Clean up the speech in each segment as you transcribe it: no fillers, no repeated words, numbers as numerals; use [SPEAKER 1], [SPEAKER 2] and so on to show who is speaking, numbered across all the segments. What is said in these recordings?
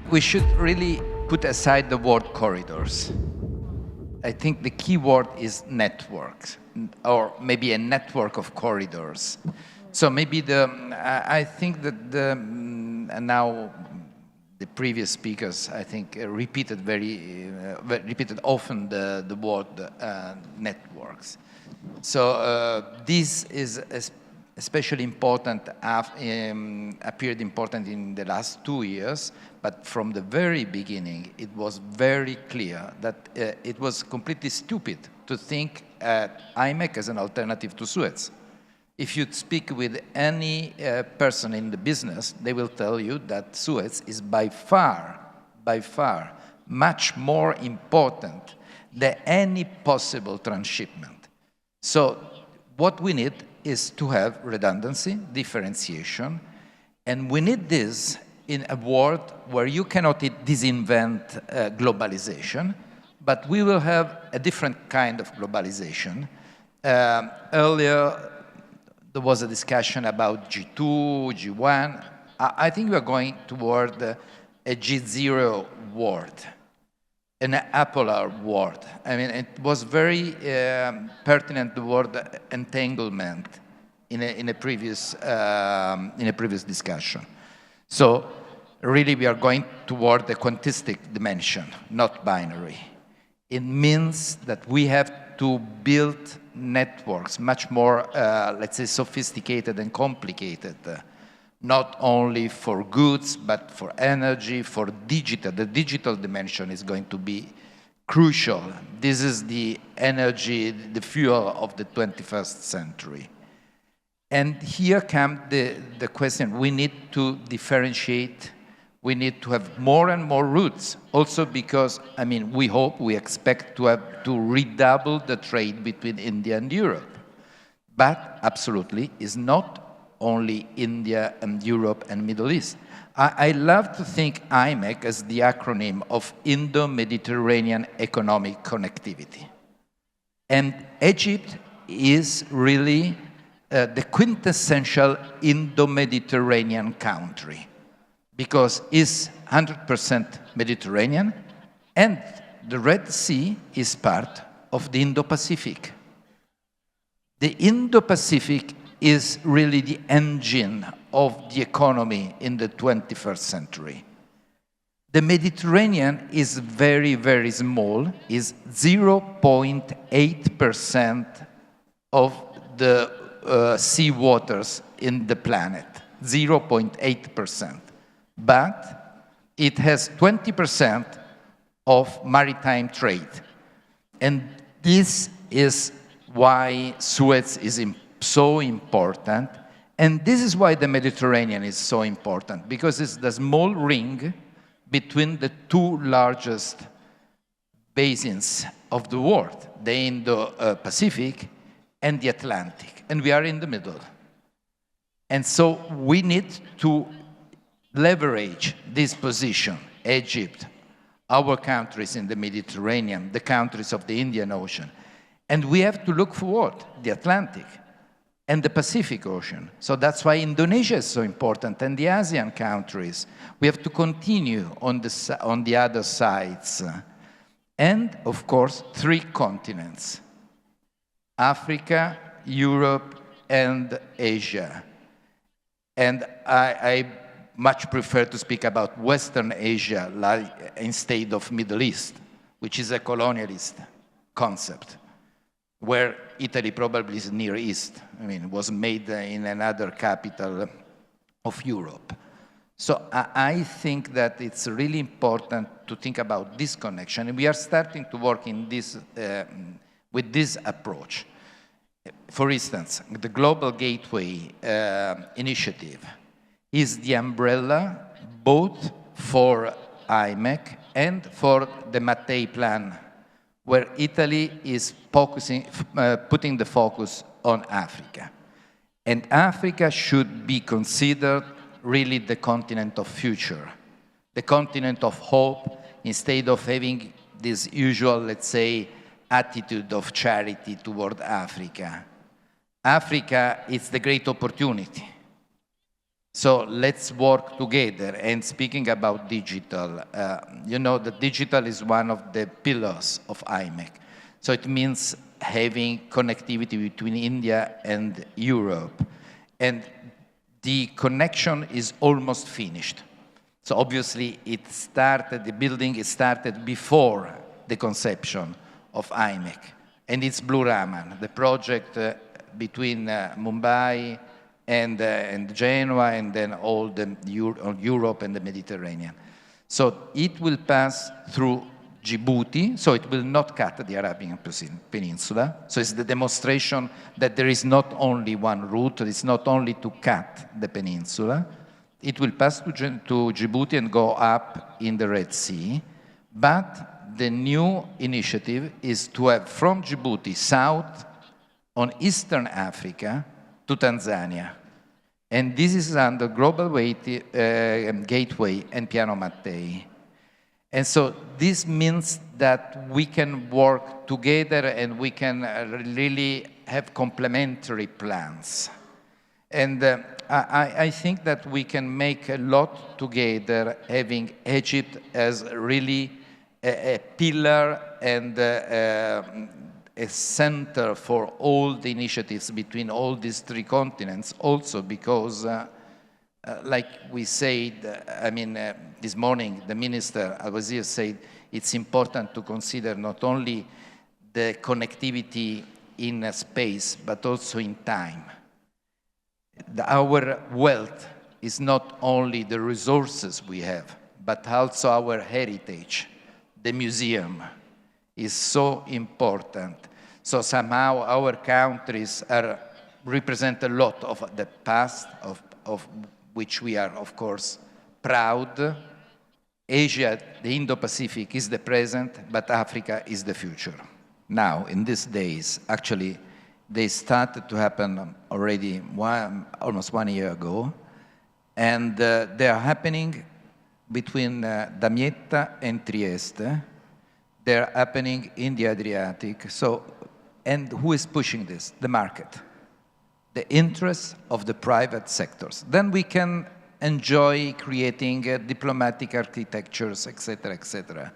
[SPEAKER 1] we should really put aside the word corridors. I think the key word is networks, or maybe a network of corridors. So maybe I think that and now the previous speakers, I think, repeated often the word networks. So this is especially important, appeared important in the last 2 years, but from the very beginning, it was very clear that it was completely stupid to think IMEC as an alternative to Suez. If you speak with any person in the business, they will tell you that Suez is by far, much more important than any possible transshipment. So what we need is to have redundancy, differentiation, and we need this in a world where you cannot disinvent globalization, but we will have a different kind of globalization. Earlier, there was a discussion about G2, G1. I think we are going toward a G0 world, an apolar world. I mean, it was very pertinent, the word entanglement in a previous discussion. So really, we are going toward the quantistic dimension, not binary. It means that we have to build networks much more, let's say, sophisticated and complicated, not only for goods, but for energy, for digital. The digital dimension is going to be crucial. This is the energy, the fuel of the 21st century. And here comes the question, we need to differentiate, we need to have more and more routes, also because, I mean, we expect to redouble the trade between India and Europe. But absolutely, it's not only India and Europe and Middle East. I love to think IMEC as the acronym of Indo-Mediterranean Economic Connectivity. And Egypt is really the quintessential Indo-Mediterranean country, because it's 100% Mediterranean, and the Red Sea is part of the Indo-Pacific. The Indo-Pacific is really the engine of the economy in the 21st century. The Mediterranean is very, very small, is 0.8% of the sea waters in the planet, 0.8%. But it has 20% of maritime trade. And this is why Suez is so important. And this is why the Mediterranean is so important, because it's the small ring between the two largest basins of the world, the Indo-Pacific and the Atlantic. And we are in the middle. And so we need to leverage this position, Egypt, our countries in the Mediterranean, the countries of the Indian Ocean. And we have to look forward, the Atlantic and the Pacific Ocean. So that's why Indonesia is so important, and the ASEAN countries. We have to continue on the other sides. And, of course, 3 continents: Africa, Europe, and Asia. And I much prefer to speak about Western Asia instead of Middle East, which is a colonialist concept, where Italy probably is Near East. I mean, it was made in another capital of Europe. So I think that it's really important to think about this connection, and we are starting to work in this, with this approach. For instance, the Global Gateway initiative is the umbrella both for IMEC and for the Mattei Plan, where Italy is putting the focus on Africa. And Africa should be considered really the continent of future, the continent of hope, instead of having this usual, let's say, attitude of charity toward Africa. Africa is the great opportunity. So let's work together. And speaking about digital, you know that digital is one of the pillars of IMEC. So it means having connectivity between India and Europe. And the connection is almost finished. So obviously the building started before the conception of IMEC. And it's Blue Raman, the project between Mumbai and Genoa, and then all the Europe and the Mediterranean. So it will pass through Djibouti, so it will not cut the Arabian Peninsula. So it's the demonstration that there is not only one route, it's not only to cut the peninsula. It will pass to Djibouti and go up in the Red Sea. But the new initiative is to have from Djibouti south on Eastern Africa to Tanzania. And this is under Global Gateway and Piano Mattei. And so this means that we can work together and we can really have complementary plans. And I think that we can make a lot together, having Egypt as really a pillar and a center for all the initiatives between all these three continents, also because like we said, I mean, this morning, the minister, Al-Wazir, said it's important to consider not only the connectivity in space, but also in time. Our wealth is not only the resources we have, but also our heritage. The museum is so important. So somehow our countries represent a lot of the past, of which we are, of course, proud. Asia, the Indo-Pacific, is the present, but Africa is the future. Now, in these days, actually, they started to happen already almost 1 year ago, and they are happening between Damietta and Trieste. They're happening in the Adriatic. So, and who is pushing this? The market. The interests of the private sectors. Then we can enjoy creating diplomatic architectures, etc., etc.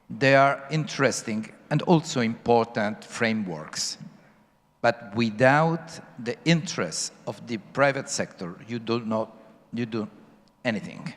[SPEAKER 1] They are interesting and also important frameworks. But without the interests of the private sector, you do anything.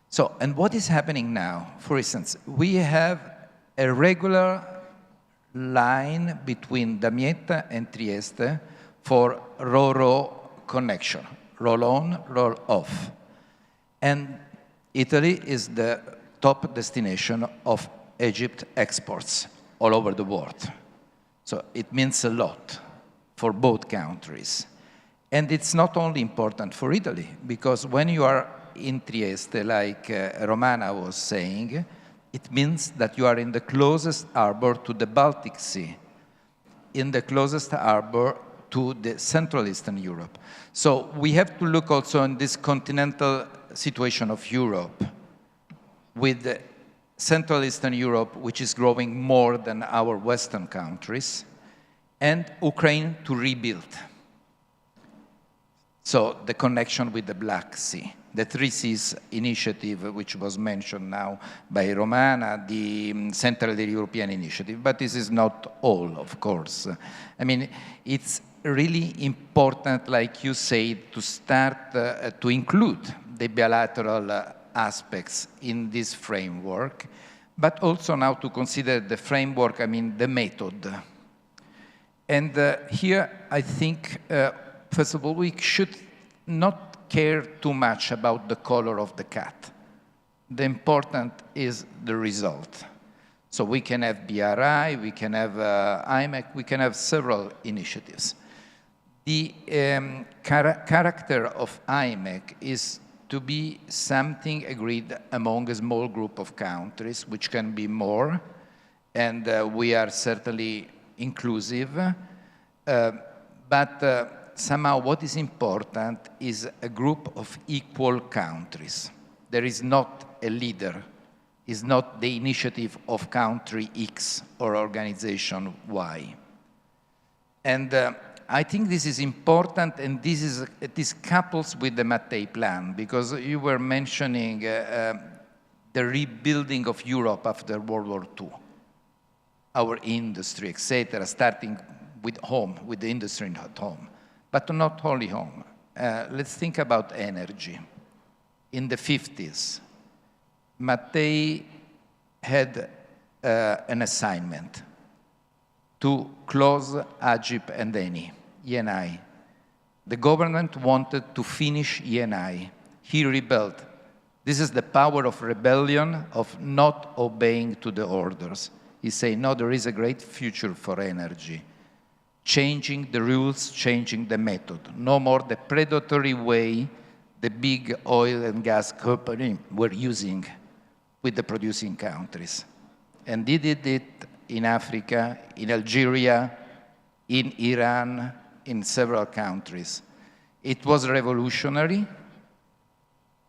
[SPEAKER 1] So, and what is happening now? For instance, we have a regular line between Damietta and Trieste for Ro-Ro connection, roll on, roll off. And Italy is the top destination of Egypt exports all over the world. So it means a lot for both countries. And it's not only important for Italy, because when you are in Trieste, like Romana was saying, it means that you are in the closest harbor to the Baltic Sea, in the closest harbor to the Central Eastern Europe. So we have to look also in this continental situation of Europe, with Central Eastern Europe, which is growing more than our Western countries, and Ukraine to rebuild. So the connection with the Black Sea. The Three Seas initiative, which was mentioned now by Romana, the Central European initiative, but this is not all, of course. I mean, it's really important, like you said, to start to include the bilateral aspects in this framework, but also now to consider the framework, I mean, the method. And here, I think, first of all, we should not care too much about the color of the cat. The important is the result. So we can have BRI, we can have IMEC, we can have several initiatives. The character of IMEC is to be something agreed among a small group of countries, which can be more, and we are certainly inclusive, but somehow what is important is a group of equal countries. There is not a leader, it's not the initiative of country X or organization Y. And I think this is important, and this couples with the Mattei plan, because you were mentioning the rebuilding of Europe after World War II, our industry, etc., starting with home, with the industry at home, but not only home. Let's think about energy. In the 50s, Mattei had an assignment to close Egypt and ENI. The government wanted to finish ENI. He rebelled. This is the power of rebellion, of not obeying to the orders. He said, no, there is a great future for energy. Changing the rules, changing the method. No more the predatory way the big oil and gas companies were using with the producing countries. And they did it in Africa, in Algeria, in Iran, in several countries. It was revolutionary,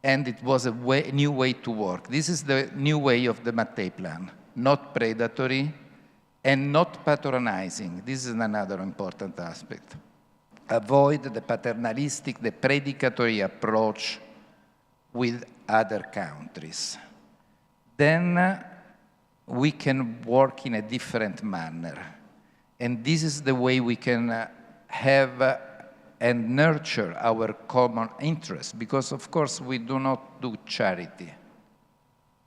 [SPEAKER 1] and it was a new way to work. This is the new way of the Mattei plan, not predatory and not patronizing. This is another important aspect. Avoid the paternalistic, the predicatory approach with other countries. Then we can work in a different manner. And this is the way we can have and nurture our common interests, because of course we do not do charity.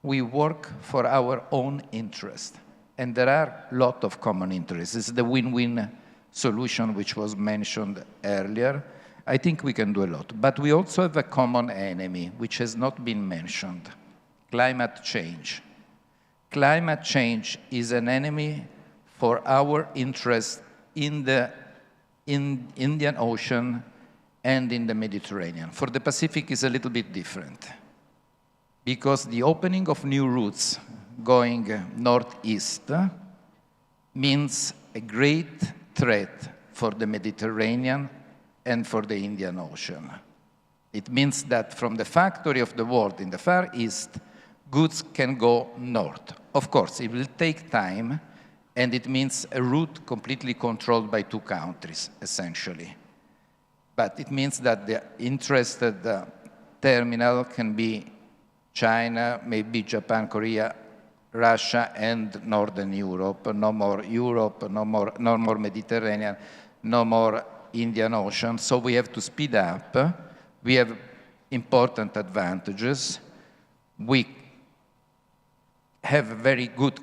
[SPEAKER 1] We work for our own interest. And there are a lot of common interests. It's the win-win solution which was mentioned earlier. I think we can do a lot. But we also have a common enemy, which has not been mentioned: climate change. Climate change is an enemy for our interest in the Indian Ocean and in the Mediterranean. For the Pacific is a little bit different, because the opening of new routes going northeast means a great threat for the Mediterranean and for the Indian Ocean. It means that from the factory of the world in the Far East, goods can go north. Of course, it will take time, and it means a route completely controlled by two countries, essentially. But it means that the interested terminal can be China, maybe Japan, Korea, Russia, and Northern Europe. No more Europe, no more Mediterranean, no more Indian Ocean. So we have to speed up. We have important advantages. We have very good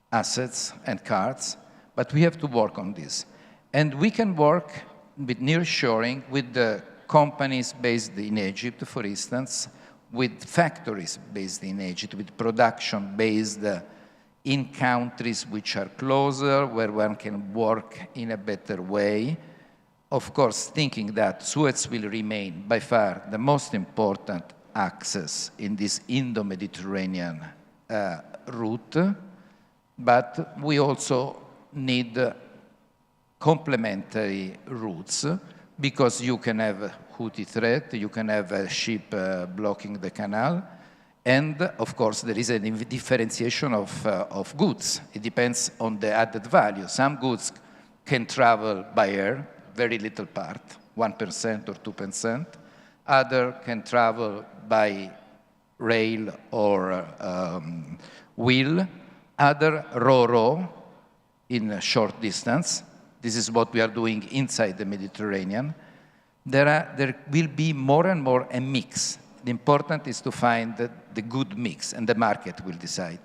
[SPEAKER 1] assets and cards, but we have to work on this. And we can work with nearshoring, with the companies based in Egypt, for instance, with factories based in Egypt, with production based in countries which are closer, where one can work in a better way. Of course, thinking that Suez will remain by far the most important access in this Indo-Mediterranean route, but we also need complementary routes, because you can have a Houthi threat, you can have a ship blocking the canal, and of course there is a differentiation of goods. It depends on the added value. Some goods can travel by air, very little part, 1% or 2%. Other can travel by rail or wheel. Other ro-ro in a short distance. This is what we are doing inside the Mediterranean. There will be more and more a mix. The important is to find the good mix, and the market will decide.